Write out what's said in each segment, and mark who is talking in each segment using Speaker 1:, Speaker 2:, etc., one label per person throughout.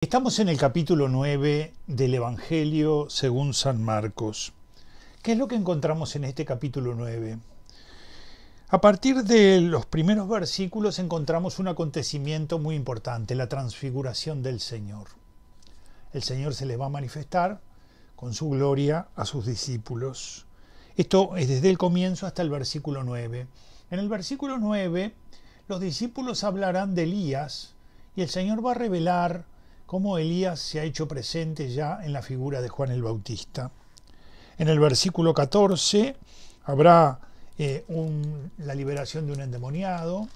Speaker 1: Estamos en el capítulo 9 del Evangelio según San Marcos. ¿Qué es lo que encontramos en este capítulo 9? A partir de los primeros versículos encontramos un acontecimiento muy importante, la transfiguración del Señor. El Señor se les va a manifestar con su gloria a sus discípulos. Esto es desde el comienzo hasta el versículo 9. En el versículo 9, los discípulos hablarán de Elías y el Señor va a revelar cómo Elías se ha hecho presente ya en la figura de Juan el Bautista. En el versículo 14 habrá la liberación de un endemoniado.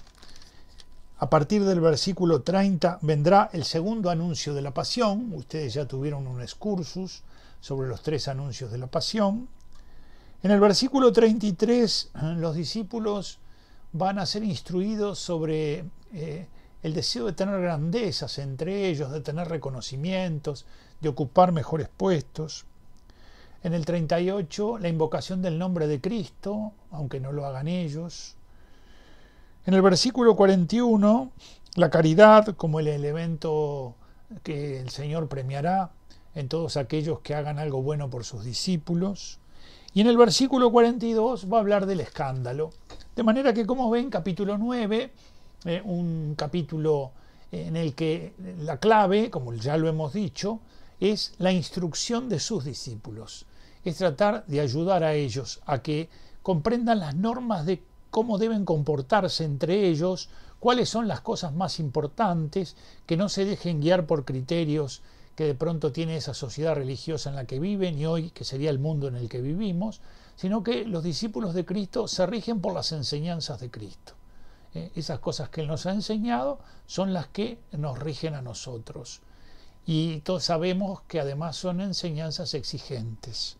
Speaker 1: A partir del versículo 30 vendrá el segundo anuncio de la pasión. Ustedes ya tuvieron un excursus sobre los 3 anuncios de la pasión. En el versículo 33 los discípulos van a ser instruidos sobre el deseo de tener grandezas entre ellos, de tener reconocimientos, de ocupar mejores puestos. En el 38, la invocación del nombre de Cristo, aunque no lo hagan ellos. En el versículo 41, la caridad como el elemento que el Señor premiará en todos aquellos que hagan algo bueno por sus discípulos. Y en el versículo 42 va a hablar del escándalo. De manera que, como ven, capítulo 9, un capítulo en el que la clave, como ya lo hemos dicho, es la instrucción de sus discípulos. Es tratar de ayudar a ellos a que comprendan las normas de cómo deben comportarse entre ellos, cuáles son las cosas más importantes, que no se dejen guiar por criterios que de pronto tiene esa sociedad religiosa en la que viven y hoy que sería el mundo en el que vivimos, sino que los discípulos de Cristo se rigen por las enseñanzas de Cristo. Esas cosas que Él nos ha enseñado son las que nos rigen a nosotros. Y todos sabemos que además son enseñanzas exigentes.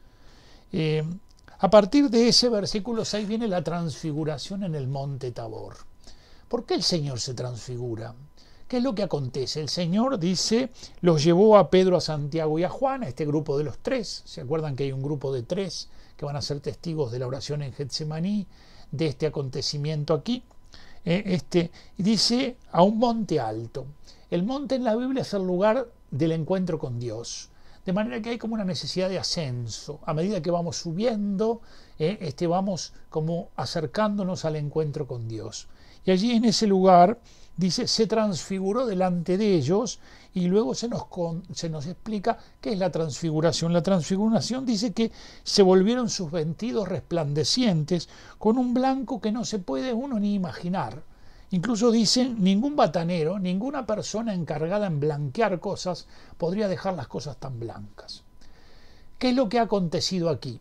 Speaker 1: A partir de ese versículo 6 viene la transfiguración en el monte Tabor. ¿Por qué el Señor se transfigura? ¿Qué es lo que acontece? El Señor dice, los llevó a Pedro, a Santiago y a Juan, a este grupo de los 3. ¿Se acuerdan que hay un grupo de 3 que van a ser testigos de la oración en Getsemaní, de este acontecimiento aquí? Dice a un monte alto. El monte en la Biblia es el lugar del encuentro con Dios. De manera que hay como una necesidad de ascenso. A medida que vamos subiendo, vamos como acercándonos al encuentro con Dios. Y allí en ese lugar, dice, se transfiguró delante de ellos y luego se nos explica qué es la transfiguración. La transfiguración dice que se volvieron sus vestidos resplandecientes con un blanco que no se puede uno ni imaginar. Incluso dicen, ningún batanero, ninguna persona encargada en blanquear cosas podría dejar las cosas tan blancas. ¿Qué es lo que ha acontecido aquí?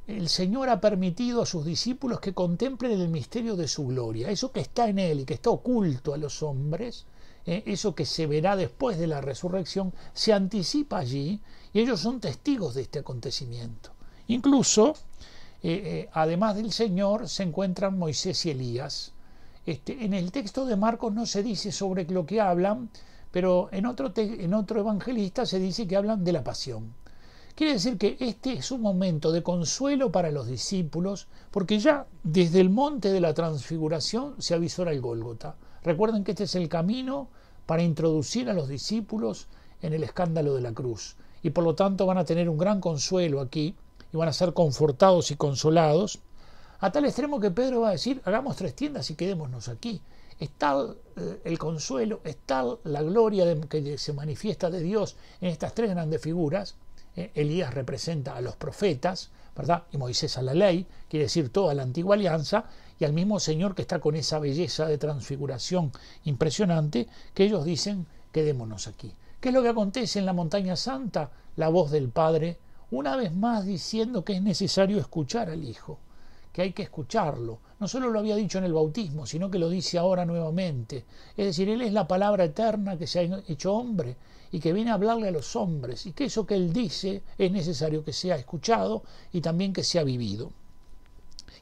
Speaker 1: El Señor ha permitido a sus discípulos que contemplen el misterio de su gloria, eso que está en Él y que está oculto a los hombres, eso que se verá después de la resurrección, se anticipa allí y ellos son testigos de este acontecimiento. Incluso, además del Señor, se encuentran Moisés y Elías. En el texto de Marcos no se dice sobre lo que hablan, pero en otro evangelista se dice que hablan de la pasión. Quiere decir que este es un momento de consuelo para los discípulos, porque ya desde el monte de la transfiguración se avisora el Gólgota. Recuerden que este es el camino para introducir a los discípulos en el escándalo de la cruz. Y por lo tanto van a tener un gran consuelo aquí y van a ser confortados y consolados, a tal extremo que Pedro va a decir, hagamos 3 tiendas y quedémonos aquí. Es tal el consuelo, es tal la gloria que se manifiesta de Dios en estas 3 grandes figuras. Elías representa a los profetas, ¿verdad? Y Moisés a la ley, quiere decir toda la antigua alianza, y al mismo Señor que está con esa belleza de transfiguración impresionante, que ellos dicen, quedémonos aquí. ¿Qué es lo que acontece en la montaña santa? La voz del Padre, una vez más diciendo que es necesario escuchar al Hijo, que hay que escucharlo. No solo lo había dicho en el bautismo, sino que lo dice ahora nuevamente. Es decir, Él es la palabra eterna que se ha hecho hombre y que viene a hablarle a los hombres, y que eso que Él dice es necesario que sea escuchado y también que sea vivido.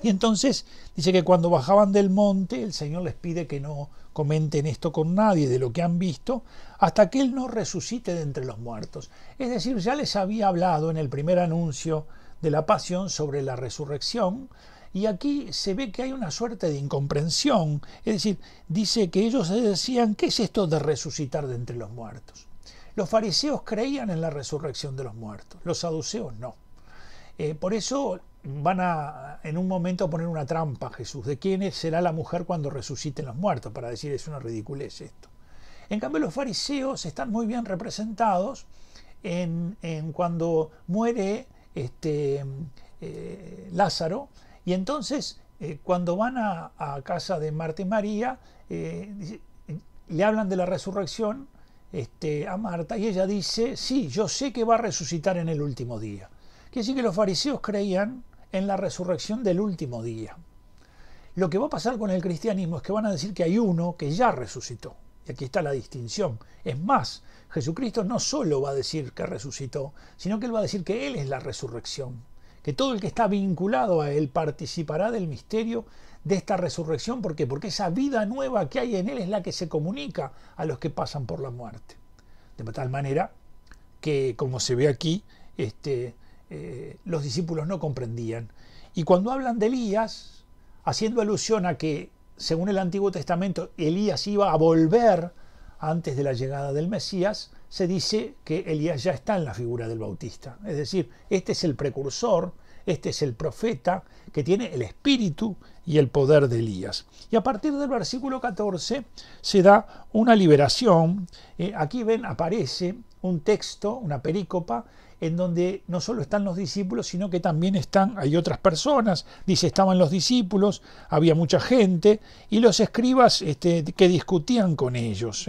Speaker 1: Y entonces dice que cuando bajaban del monte, el Señor les pide que no comenten esto con nadie de lo que han visto, hasta que Él no resucite de entre los muertos. Es decir, ya les había hablado en el primer anuncio de la pasión sobre la resurrección, y aquí se ve que hay una suerte de incomprensión. Es decir, dice que ellos decían, ¿qué es esto de resucitar de entre los muertos? Los fariseos creían en la resurrección de los muertos, los saduceos no. Por eso van a en un momento a poner una trampa a Jesús, de quién será la mujer cuando resuciten los muertos, para decir es una ridiculez esto. En cambio los fariseos están muy bien representados en cuando muere Lázaro, y entonces cuando van a casa de Marta y María, le hablan de la resurrección a Marta, y ella dice, sí, yo sé que va a resucitar en el último día. Quiere decir que los fariseos creían en la resurrección del último día. Lo que va a pasar con el cristianismo es que van a decir que hay uno que ya resucitó. Y aquí está la distinción. Es más, Jesucristo no solo va a decir que resucitó, sino que Él va a decir que Él es la resurrección. Que todo el que está vinculado a Él participará del misterio de esta resurrección. ¿Por qué? Porque esa vida nueva que hay en Él es la que se comunica a los que pasan por la muerte. De tal manera que, como se ve aquí, los discípulos no comprendían. Y cuando hablan de Elías, haciendo alusión a que, según el Antiguo Testamento, Elías iba a volver antes de la llegada del Mesías, se dice que Elías ya está en la figura del Bautista. Es decir, este es el precursor, este es el profeta que tiene el espíritu y el poder de Elías. Y a partir del versículo 14 se da una liberación. Aquí ven, aparece un texto, una perícopa, en donde no solo están los discípulos, sino que también hay otras personas. Dice, estaban los discípulos, había mucha gente, y los escribas que discutían con ellos.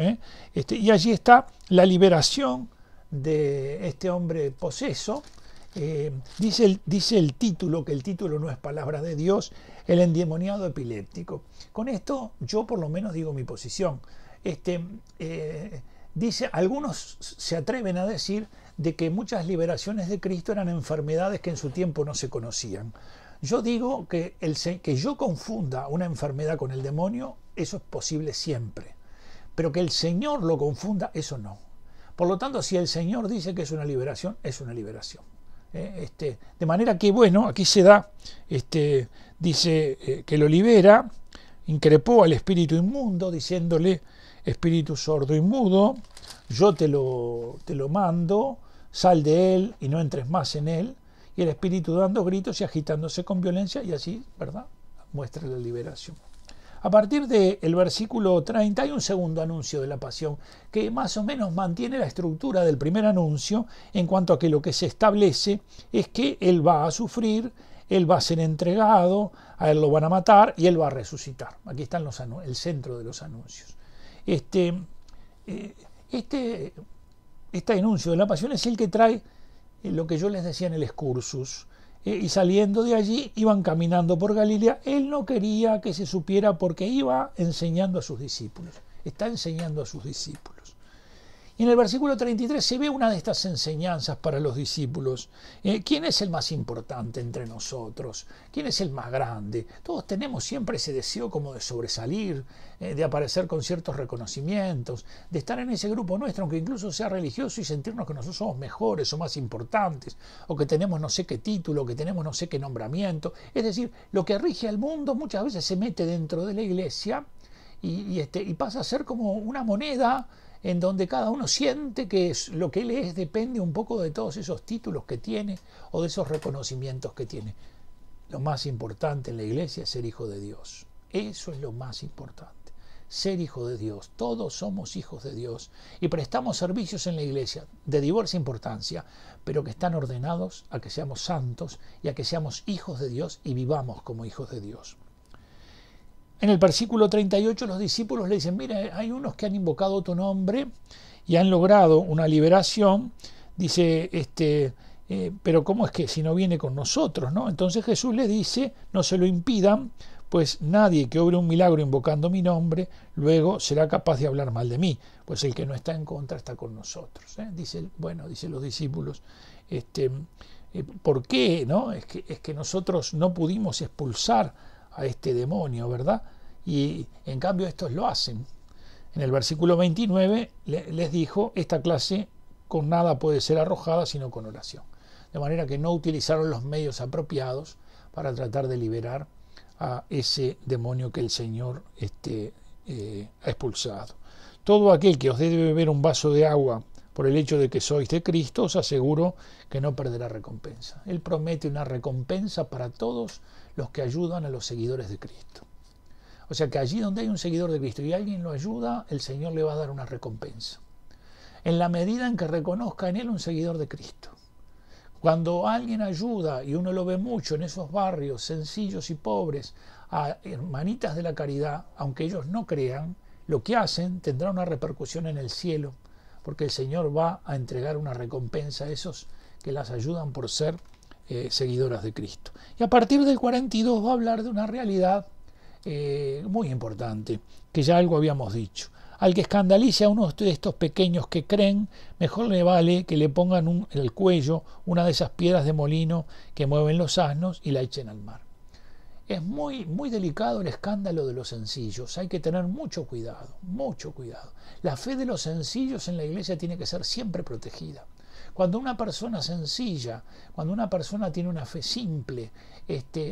Speaker 1: Y allí está la liberación de este hombre poseso. Dice el título, que el título no es palabra de Dios, el endemoniado epiléptico. Con esto yo por lo menos digo mi posición. Dice, algunos se atreven a decir de que muchas liberaciones de Cristo eran enfermedades que en su tiempo no se conocían. Yo digo que yo confunda una enfermedad con el demonio, eso es posible siempre. Pero que el Señor lo confunda, eso no. Por lo tanto, si el Señor dice que es una liberación, es una liberación. De manera que, bueno, aquí se da, dice que lo libera, increpó al espíritu inmundo, diciéndole, espíritu sordo y mudo, yo te lo mando, sal de él y no entres más en él. Y el espíritu dando gritos y agitándose con violencia, y así, ¿verdad?, muestra la liberación. A partir del versículo 30 hay un segundo anuncio de la pasión que más o menos mantiene la estructura del primer anuncio, en cuanto a que lo que se establece es que él va a sufrir, él va a ser entregado, a él lo van a matar y él va a resucitar. Aquí están el centro de los anuncios. Este anuncio de la pasión es el que trae lo que yo les decía en el excursus. Y saliendo de allí iban caminando por Galilea. Él no quería que se supiera porque iba enseñando a sus discípulos. Está enseñando a sus discípulos. Y en el versículo 33 se ve una de estas enseñanzas para los discípulos. ¿Quién es el más importante entre nosotros? ¿Quién es el más grande? Todos tenemos siempre ese deseo como de sobresalir, de aparecer con ciertos reconocimientos, de estar en ese grupo nuestro, aunque incluso sea religioso, y sentirnos que nosotros somos mejores o más importantes, o que tenemos no sé qué título, que tenemos no sé qué nombramiento. Es decir, lo que rige al mundo muchas veces se mete dentro de la iglesia y pasa a ser como una moneda en donde cada uno siente que lo que él es depende un poco de todos esos títulos que tiene o de esos reconocimientos que tiene. Lo más importante en la iglesia es ser hijo de Dios. Eso es lo más importante. Ser hijo de Dios. Todos somos hijos de Dios y prestamos servicios en la iglesia de diversa importancia, pero que están ordenados a que seamos santos y a que seamos hijos de Dios y vivamos como hijos de Dios. En el versículo 38 los discípulos le dicen, mira, hay unos que han invocado tu nombre y han logrado una liberación. Dice, pero ¿cómo es que si no viene con nosotros, ¿no? Entonces Jesús les dice, no se lo impidan, pues nadie que obre un milagro invocando mi nombre, luego será capaz de hablar mal de mí, pues el que no está en contra está con nosotros. Dicen los discípulos, ¿por qué? ¿No? Es que nosotros no pudimos expulsar a este demonio, ¿verdad? Y en cambio estos lo hacen. En el versículo 29 les dijo, esta clase con nada puede ser arrojada sino con oración. De manera que no utilizaron los medios apropiados para tratar de liberar a ese demonio que el Señor ha expulsado. Todo aquel que os dé de beber un vaso de agua por el hecho de que sois de Cristo, os aseguro que no perderá recompensa. Él promete una recompensa para todos los que ayudan a los seguidores de Cristo. O sea que allí donde hay un seguidor de Cristo y alguien lo ayuda, el Señor le va a dar una recompensa. En la medida en que reconozca en él un seguidor de Cristo. Cuando alguien ayuda, y uno lo ve mucho en esos barrios sencillos y pobres, a hermanitas de la caridad, aunque ellos no crean, lo que hacen tendrá una repercusión en el cielo, porque el Señor va a entregar una recompensa a esos que las ayudan por ser seguidoras de Cristo. Y a partir del 42 va a hablar de una realidad muy importante, que ya algo habíamos dicho. Al que escandalice a uno de estos pequeños que creen, mejor le vale que le pongan en el cuello una de esas piedras de molino que mueven los asnos y la echen al mar. Es muy, muy delicado el escándalo de los sencillos, hay que tener mucho cuidado, mucho cuidado. La fe de los sencillos en la iglesia tiene que ser siempre protegida. Cuando una persona sencilla, cuando una persona tiene una fe simple,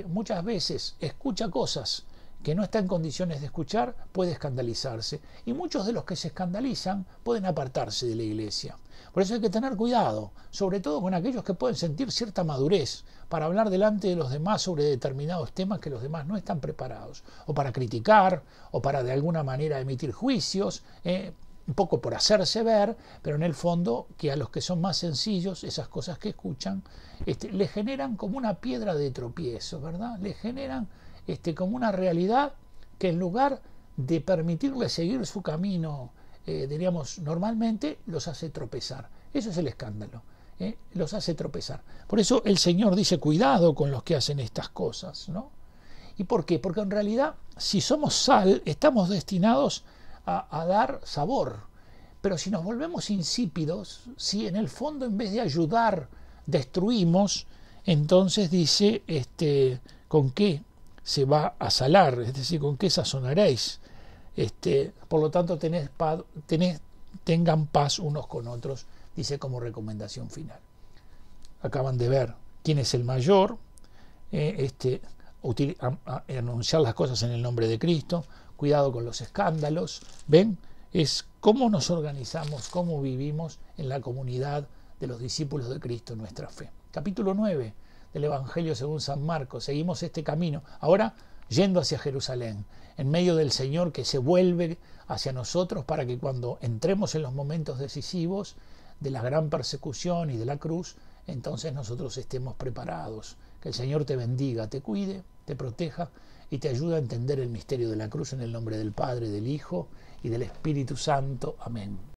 Speaker 1: muchas veces escucha cosas que no está en condiciones de escuchar, puede escandalizarse. Y muchos de los que se escandalizan pueden apartarse de la iglesia. Por eso hay que tener cuidado, sobre todo con aquellos que pueden sentir cierta madurez para hablar delante de los demás sobre determinados temas que los demás no están preparados, o para criticar, o para de alguna manera emitir juicios, un poco por hacerse ver, pero en el fondo que a los que son más sencillos, esas cosas que escuchan, le generan como una piedra de tropiezo, ¿verdad? Le generan como una realidad que en lugar de permitirle seguir su camino, diríamos normalmente, los hace tropezar. Eso es el escándalo, los hace tropezar. Por eso el Señor dice, cuidado con los que hacen estas cosas, ¿no? ¿Y por qué? Porque en realidad, si somos sal, estamos destinados a dar sabor. Pero si nos volvemos insípidos, si en el fondo en vez de ayudar destruimos, entonces dice, ¿con qué se va a salar? Es decir, ¿con qué sazonaréis? Por lo tanto, tengan paz unos con otros, dice como recomendación final. Acaban de ver quién es el mayor, anunciar las cosas en el nombre de Cristo, cuidado con los escándalos, ¿ven? Es cómo nos organizamos, cómo vivimos en la comunidad de los discípulos de Cristo, nuestra fe. Capítulo 9 del Evangelio según San Marcos. Seguimos este camino, ahora yendo hacia Jerusalén, en medio del Señor que se vuelve hacia nosotros para que cuando entremos en los momentos decisivos de la gran persecución y de la cruz, entonces nosotros estemos preparados. Que el Señor te bendiga, te cuide, te proteja y te ayude a entender el misterio de la cruz en el nombre del Padre, del Hijo y del Espíritu Santo. Amén.